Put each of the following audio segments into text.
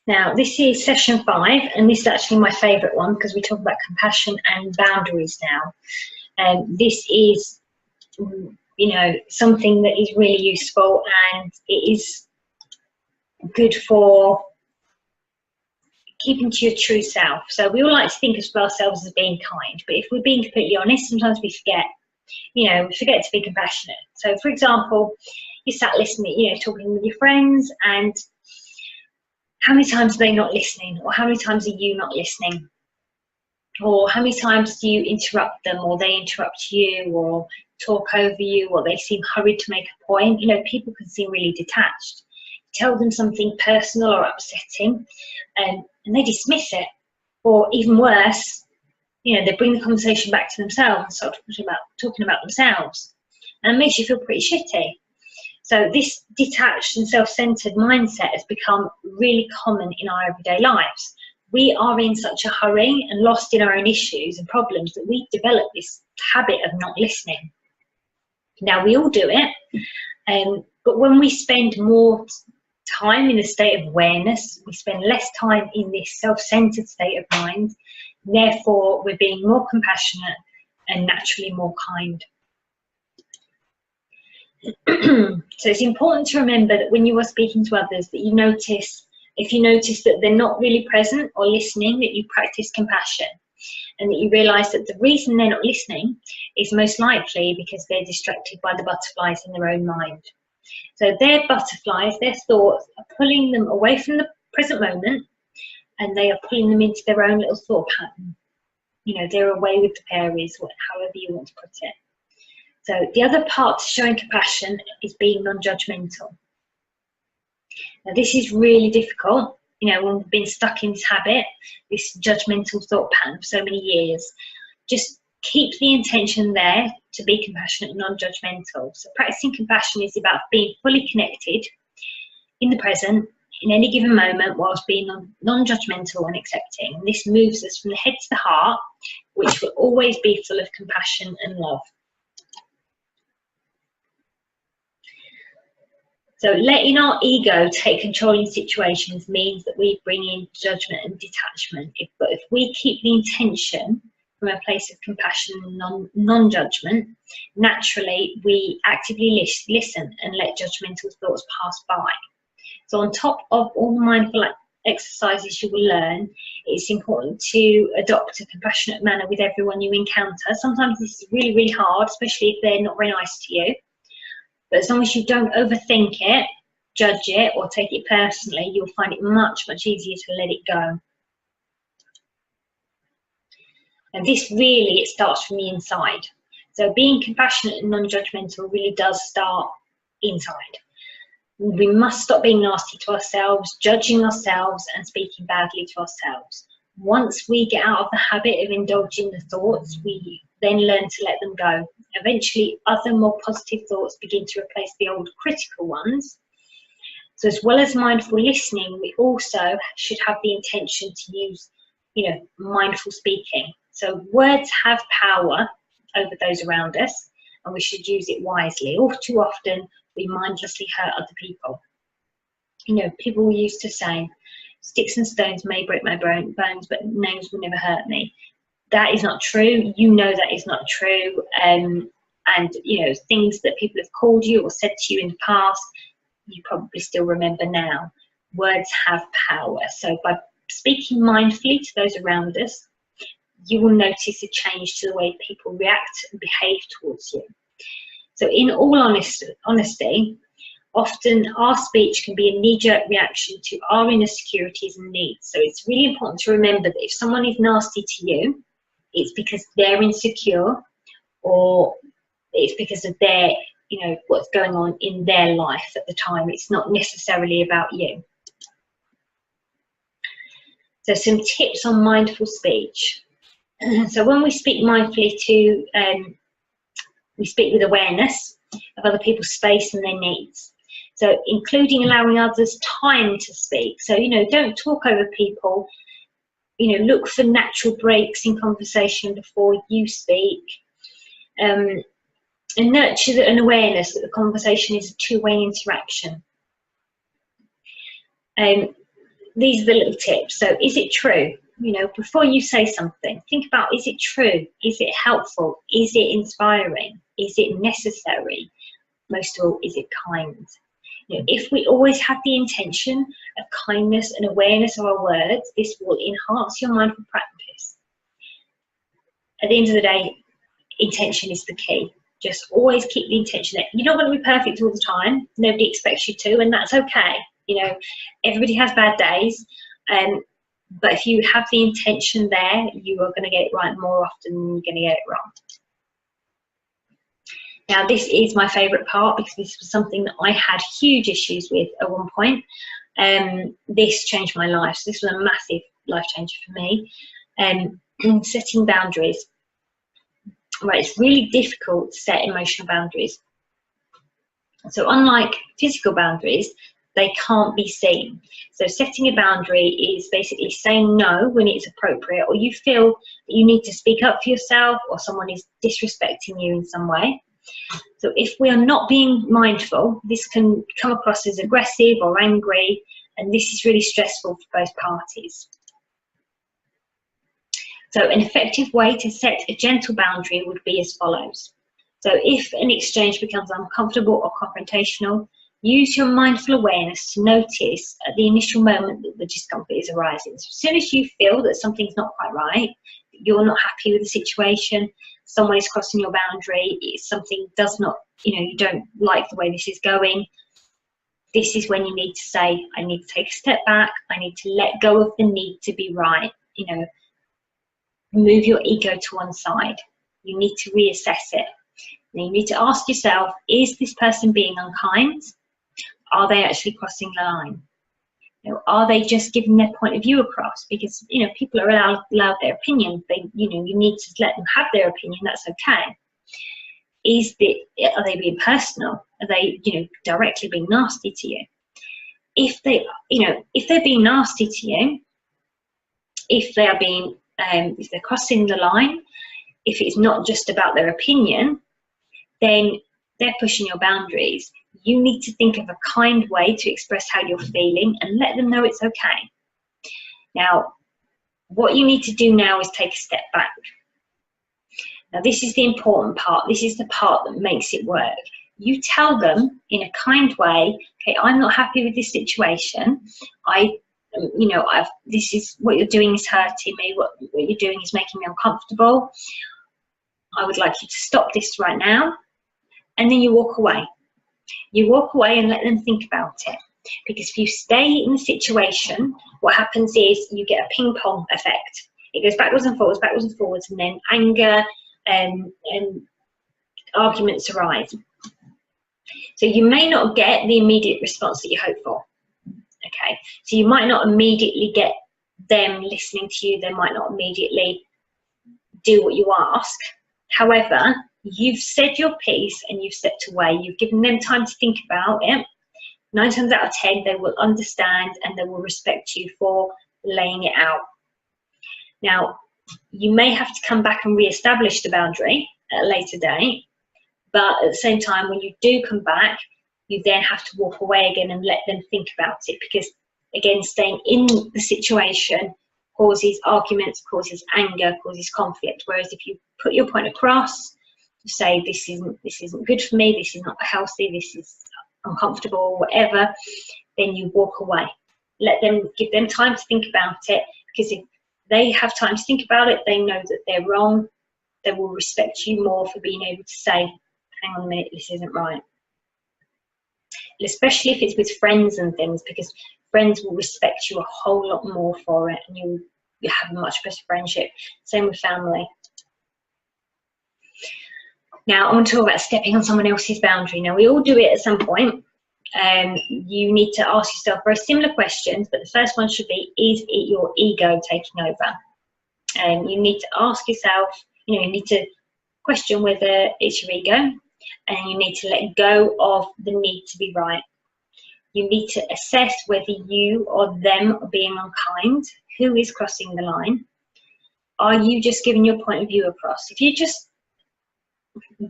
Now, this is session 5, and this is actually my favourite one because we talk about compassion and boundaries now. And this is, you know, something that is really useful, and it is good for keeping to your true self. So we all like to think of ourselves as being kind, but if we're being completely honest, sometimes we forget. You know, we forget to be compassionate. So, for example, you sat listening, you know, talking with your friends, and how many times are they not listening, or how many times are you not listening, or how many times do you interrupt them, or they interrupt you, or talk over you, or they seem hurried to make a point. You know, people can seem really detached. Tell them something personal or upsetting, and they dismiss it, or even worse, you know, they bring the conversation back to themselves and start talking about themselves, and it makes you feel pretty shitty. So this detached and self-centered mindset has become really common in our everyday lives. We are in such a hurry and lost in our own issues and problems that we develop this habit of not listening. Now, we all do it, but when we spend more time in a state of awareness, we spend less time in this self-centered state of mind. Therefore, we're being more compassionate and naturally more kind. So it's important to remember that when you are speaking to others, that if you notice that they're not really present or listening, that you practice compassion, and that you realise that the reason they're not listening is most likely because they're distracted by the butterflies in their own mind. So their butterflies, their thoughts, are pulling them away from the present moment, and they are pulling them into their own little thought pattern. You know, they're away with the fairies, however you want to put it. So the other part to showing compassion is being non-judgmental. Now, this is really difficult, you know, when we've been stuck in this habit, this judgmental thought pattern for so many years. Just keep the intention there to be compassionate and non-judgmental. So practicing compassion is about being fully connected in the present, in any given moment, whilst being non-judgmental and accepting. And this moves us from the head to the heart, which will always be full of compassion and love. So letting our ego take control in situations means that we bring in judgment and detachment. But if we keep the intention from a place of compassion and non-judgment, naturally we actively listen and let judgmental thoughts pass by. So on top of all the mindful exercises you will learn, it's important to adopt a compassionate manner with everyone you encounter. Sometimes this is really, really hard, especially if they're not very nice to you. But as long as you don't overthink it, judge it, or take it personally, you'll find it much, much easier to let it go. And this really, it starts from the inside. So being compassionate and non-judgmental really does start inside. We must stop being nasty to ourselves, judging ourselves, and speaking badly to ourselves. Once we get out of the habit of indulging the thoughts, we then learn to let them go. Eventually, other more positive thoughts begin to replace the old critical ones. So as well as mindful listening, we also should have the intention to use, you know, mindful speaking. So words have power over those around us, and we should use it wisely. All too often, we mindlessly hurt other people. You know, people used to say, sticks and stones may break my bones, but names will never hurt me. That is not true. You know that is not true. And, you know, things that people have called you or said to you in the past, you probably still remember now. Words have power. So by speaking mindfully to those around us, you will notice a change to the way people react and behave towards you. So in all honesty, often our speech can be a knee-jerk reaction to our insecurities and needs. So it's really important to remember that if someone is nasty to you, it's because they're insecure, or it's because of their, you know, what's going on in their life at the time. It's not necessarily about you. So some tips on mindful speech. So when we speak mindfully we speak with awareness of other people's space and their needs. So including allowing others time to speak. So, you know, don't talk over people. You know, look for natural breaks in conversation before you speak. And nurture an awareness that the conversation is a two-way interaction. these are the little tips. So is it true? You know, before you say something, think about, is it true? Is it helpful? Is it inspiring? Is it necessary? Most of all, is it kind? You know, if we always have the intention of kindness and awareness of our words, this will enhance your mindful practice. At the end of the day, intention is the key. Just always keep the intention there. You're not going to be perfect all the time. Nobody expects you to, and that's okay. You know, everybody has bad days, but if you have the intention there, you are going to get it right more often than you're going to get it wrong. Now, this is my favourite part because this was something that I had huge issues with at one point. This changed my life. So this was a massive life changer for me. Setting boundaries. Right, it's really difficult to set emotional boundaries. So unlike physical boundaries, they can't be seen. So setting a boundary is basically saying no when it's appropriate, or you feel that you need to speak up for yourself, or someone is disrespecting you in some way. So if we are not being mindful, this can come across as aggressive or angry, and this is really stressful for both parties. So an effective way to set a gentle boundary would be as follows. So if an exchange becomes uncomfortable or confrontational, use your mindful awareness to notice at the initial moment that the discomfort is arising. So as soon as you feel that something's not quite right, you're not happy with the situation, someone is crossing your boundary, something does not, you don't like the way this is going, this is when you need to say, I need to take a step back, I need to let go of the need to be right, move your ego to one side. You need to reassess it. And you need to ask yourself, is this person being unkind? Are they actually crossing the line? Are they just giving their point of view across? Because people are allowed their opinion. You need to let them have their opinion. That's okay. Are they being personal? Are they directly being nasty to you? If they're being nasty to you, if they're crossing the line, if it's not just about their opinion, then they're pushing your boundaries. You need to think of a kind way to express how you're feeling and let them know it's okay. Now, what you need to do now is take a step back. Now, this is the important part. This is the part that makes it work. You tell them in a kind way, okay, I'm not happy with this situation. This is what you're doing is hurting me. What you're doing is making me uncomfortable. I would like you to stop this right now. And then you walk away. You walk away and let them think about it. Because if you stay in the situation, what happens is you get a ping pong effect. It goes backwards and forwards, and then anger and arguments arise. So you may not get the immediate response that you hope for. Okay, so you might not immediately get them listening to you. They might not immediately do what you ask. However, you've said your piece and you've stepped away. You've given them time to think about it. 9 times out of 10, they will understand and they will respect you for laying it out. Now, you may have to come back and re-establish the boundary at a later date, but at the same time, when you do come back, you then have to walk away again and let them think about it, because again, staying in the situation causes arguments, causes anger, causes conflict. Whereas if you put your point across, you say this isn't good for me, this is not healthy, this is uncomfortable, whatever, then you walk away. Give them time to think about it, because if they have time to think about it, they know that they're wrong. They will respect you more for being able to say, hang on a minute, this isn't right. And especially if it's with friends and things, because friends will respect you a whole lot more for it, and you have a much better friendship. Same with family. Now, I want to talk about stepping on someone else's boundary. Now, we all do it at some point. You need to ask yourself very similar questions, but the first one should be, is it your ego taking over? You need to ask yourself, you need to question whether it's your ego, and you need to let go of the need to be right. You need to assess whether you or them are being unkind. Who is crossing the line? Are you just giving your point of view across? If you're just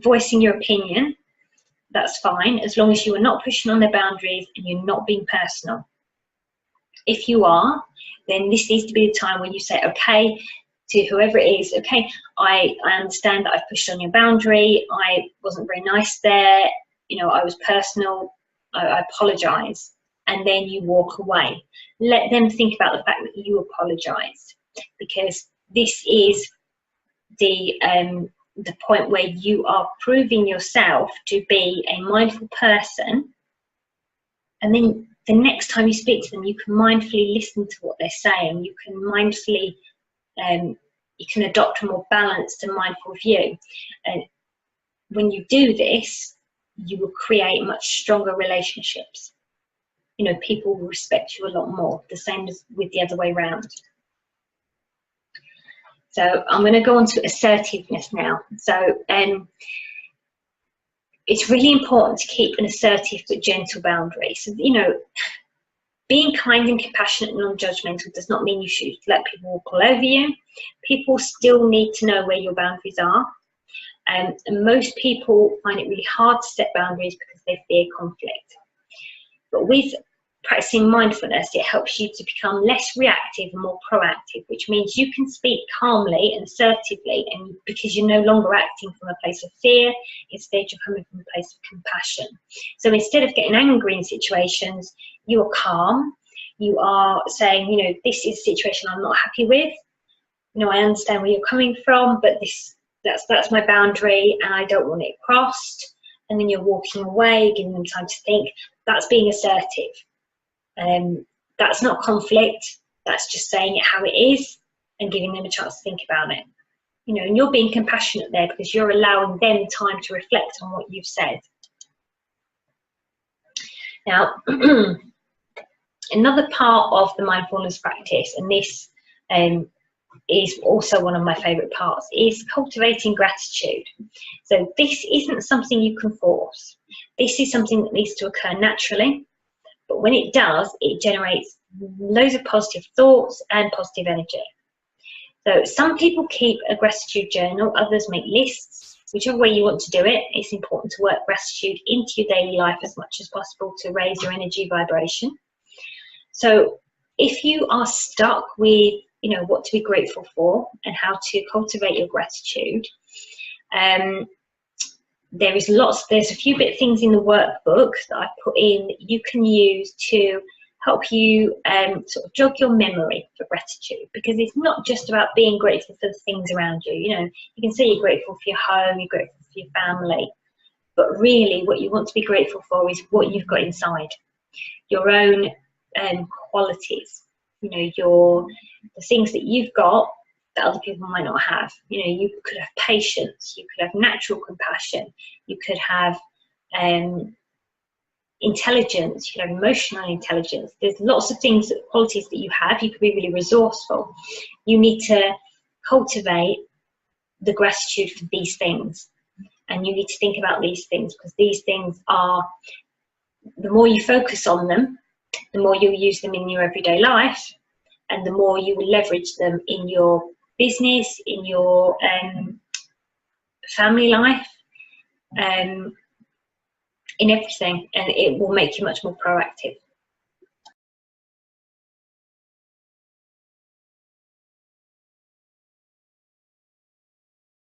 voicing your opinion, that's fine, as long as you are not pushing on their boundaries and you're not being personal. If you are, then this needs to be the time when you say, okay, to whoever it is, okay, I understand that I've pushed on your boundary, I wasn't very nice there, you know, I was personal, I apologise. And then you walk away. Let them think about the fact that you apologised, because this is the point where you are proving yourself to be a mindful person, and then the next time you speak to them, you can mindfully listen to what they're saying. You can mindfully, you can adopt a more balanced and mindful view. And when you do this, you will create much stronger relationships. You know, people will respect you a lot more, the same as with the other way around. So I'm going to go on to assertiveness now. So it's really important to keep an assertive but gentle boundary. So, you know, being kind and compassionate and non-judgmental does not mean you should let people walk all over you. People still need to know where your boundaries are. And most people find it really hard to set boundaries because they fear conflict. But with practicing mindfulness, it helps you to become less reactive and more proactive, which means you can speak calmly and assertively, and because you're no longer acting from a place of fear, instead you're coming from a place of compassion. So instead of getting angry in situations, you are calm. You are saying, you know, this is a situation I'm not happy with. You know, I understand where you're coming from, but that's my boundary and I don't want it crossed. And then you're walking away, giving them time to think. That's being assertive. That's not conflict, that's just saying it how it is and giving them a chance to think about it. You know, and you're being compassionate there because you're allowing them time to reflect on what you've said. Now, another part of the mindfulness practice, and this is also one of my favourite parts, is cultivating gratitude. So this isn't something you can force. This is something that needs to occur naturally. But when it does, it generates loads of positive thoughts and positive energy. So some people keep a gratitude journal, others make lists. Whichever way you want to do it, it's important to work gratitude into your daily life as much as possible to raise your energy vibration. So if you are stuck with, you know, what to be grateful for and how to cultivate your gratitude, there's a few things in the workbook that I put in that you can use to help you sort of jog your memory for gratitude, because it's not just about being grateful for the things around you. You know, you can say you're grateful for your home, you're grateful for your family, but really what you want to be grateful for is what you've got inside, your own qualities, you know, the things that you've got that other people might not have. You know, you could have patience, you could have natural compassion, you could have intelligence, you could have emotional intelligence. There's lots of things, qualities that you have. You could be really resourceful. You need to cultivate the gratitude for these things, and you need to think about these things, because these things are, the more you focus on them, the more you'll use them in your everyday life, and the more you will leverage them in your business, in your family life, in everything, and it will make you much more proactive.